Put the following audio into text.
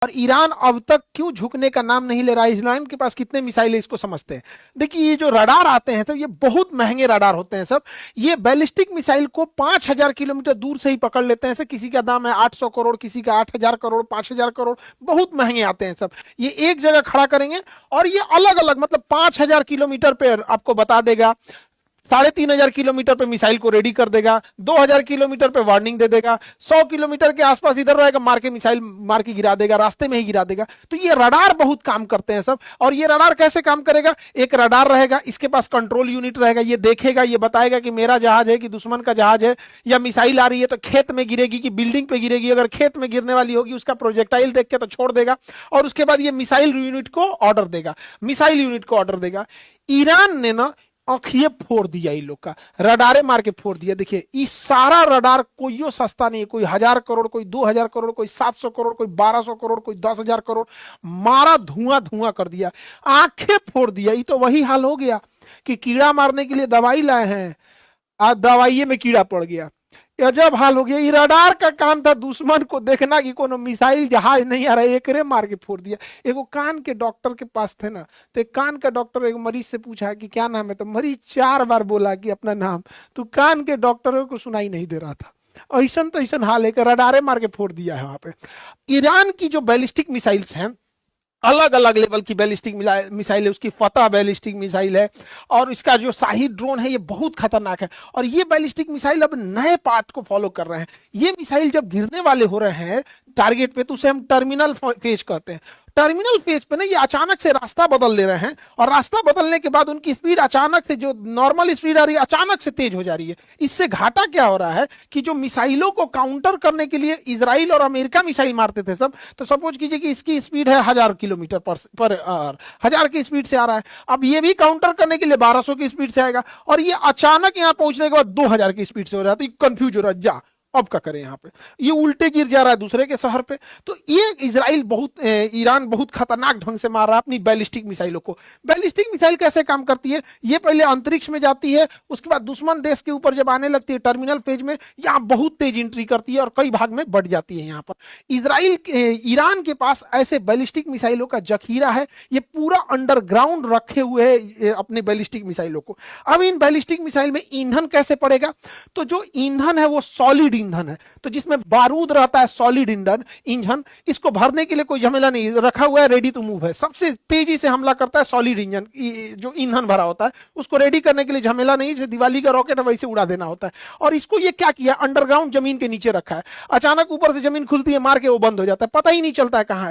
और ईरान अब तक क्यों झुकने का नाम नहीं ले रहा है? ईरान के पास कितने मिसाइल है इसको समझते हैं। देखिए ये जो रडार आते हैं सब, ये बहुत महंगे रडार होते हैं सब। ये बैलिस्टिक मिसाइल को 5,000 किलोमीटर दूर से ही पकड़ लेते हैं। किसी का दाम है 800 करोड़, किसी का 8,000 करोड़, 5,000 करोड़, बहुत महंगे आते हैं सब। ये एक जगह खड़ा करेंगे और ये अलग अलग मतलब 5,000 किलोमीटर पे आपको बता देगा, 3,500 किलोमीटर पे मिसाइल को रेडी कर देगा, 2,000 किलोमीटर पे वार्निंग दे देगा, 100 किलोमीटर के आसपास इधर रहेगा, मार के मिसाइल मार के गिरा देगा, रास्ते में ही गिरा देगा। तो ये रडार बहुत काम करते हैं सब। और ये रडार कैसे काम करेगा? एक रडार रहेगा, इसके पास कंट्रोल यूनिट रहेगा, ये देखेगा, ये बताएगा कि मेरा जहाज है कि दुश्मन का जहाज है, या मिसाइल आ रही है तो खेत में गिरेगी कि बिल्डिंग पे गिरेगी। अगर खेत में गिरने वाली होगी उसका प्रोजेक्टाइल देख के तो छोड़ देगा, और उसके बाद ये मिसाइल यूनिट को ऑर्डर देगा, मिसाइल यूनिट को ऑर्डर देगा। ईरान ने ना आंखिए फोड़ दिया, इन लोग का रडारे मार के फोड़ दिया। देखिए इस सारा रडार कोई सस्ता नहीं है, कोई 1,000 करोड़, कोई 2,000 करोड़, कोई 700 करोड़, कोई 1,200 करोड़, कोई 10,000 करोड़, मारा धुआं धुआं कर दिया, आंखें फोड़ दिया। ये तो वही हाल हो गया कि कीड़ा मारने के लिए दवाई लाए हैं, आज दवाइये में कीड़ा पड़ गया। अजब हाल हो गया। ये रडार का काम था दुश्मन को देखना कि कोनो मिसाइल जहाज नहीं आ रहा है, एकरे मार के फोड़ दिया। एगो कान के डॉक्टर के पास थे ना, तो एक कान का डॉक्टर एक मरीज से पूछा कि क्या नाम है, तो मरीज 4 बार बोला कि अपना नाम, तो कान के डॉक्टरों को सुनाई नहीं दे रहा था। ऐसा तो ऐसा हाल है कि रडारे मार के फोड़ दिया है वहां पे। ईरान की जो बैलिस्टिक मिसाइल्स हैं, अलग अलग लेवल की बैलिस्टिक मिसाइल है, उसकी फतह बैलिस्टिक मिसाइल है, और इसका जो शाही ड्रोन है ये बहुत खतरनाक है। और ये बैलिस्टिक मिसाइल अब नए पार्ट को फॉलो कर रहे हैं। ये मिसाइल जब गिरने वाले हो रहे हैं टारगेट पे, तो उसे हम टर्मिनल फेज कहते हैं। टर्मिनल फेज पे ना ये अचानक से रास्ता बदल ले रहे हैं, और रास्ता बदलने के बाद उनकी स्पीड अचानक से, जो नॉर्मल स्पीड आ रही है, अचानक से तेज हो जा रही है। इससे घाटा क्या हो रहा है कि जो मिसाइलों को काउंटर करने के लिए इजराइल और अमेरिका मिसाइल मारते थे सब, तो सपोज कीजिए कि इसकी स्पीड है 1,000 किलोमीटर पर आवर, 1,000 की स्पीड से आ रहा है। अब ये भी काउंटर करने के लिए 1,200 की स्पीड से आएगा, और ये अचानक यहां पहुंचने के बाद 2,000 की स्पीड से हो रहा है। तो ये कंफ्यूज हो रहा है, जा अब क्या करें, यहाँ पे ये उल्टे गिर जा रहा है दूसरे के शहर पे। तो ये इजराइल बहुत ईरान बहुत खतरनाक ढंग से मार रहा है अपनी बैलिस्टिक मिसाइलों को। बैलिस्टिक मिसाइल कैसे काम करती है? ये पहले अंतरिक्ष में जाती है, उसके बाद दुश्मन देश के ऊपर जब आने लगती है टर्मिनल फेज में, यहाँ बहुत तेज एंट्री करती है और कई भाग में बढ़ जाती है। यहाँ पर ईरान के पास ऐसे बैलिस्टिक मिसाइलों का जखीरा है। ये पूरा अंडरग्राउंड रखे हुए है अपने बैलिस्टिक मिसाइलों को। अब इन बैलिस्टिक मिसाइल में ईंधन कैसे पड़ेगा? तो जो ईंधन है वो सॉलिड ईंधन है, तो जिसमें बारूद रहता है, सॉलिड इंजन। इसको भरने के लिए कोई झमेला नहीं, रखा हुआ है, रेडी टू मूव है। सबसे तेजी से हमला करता है सॉलिड इंजन, जो ईंधन भरा होता है उसको रेडी करने के लिए झमेला नहीं, जैसे दिवाली का रॉकेट है वैसे उड़ा देना होता है। और इसको ये क्या किया, अंडरग्राउंड जमीन के नीचे रखा है। अचानक ऊपर से जमीन खुलती है, मार के वो बंद हो जाता है, पता ही नहीं चलता है कहां है।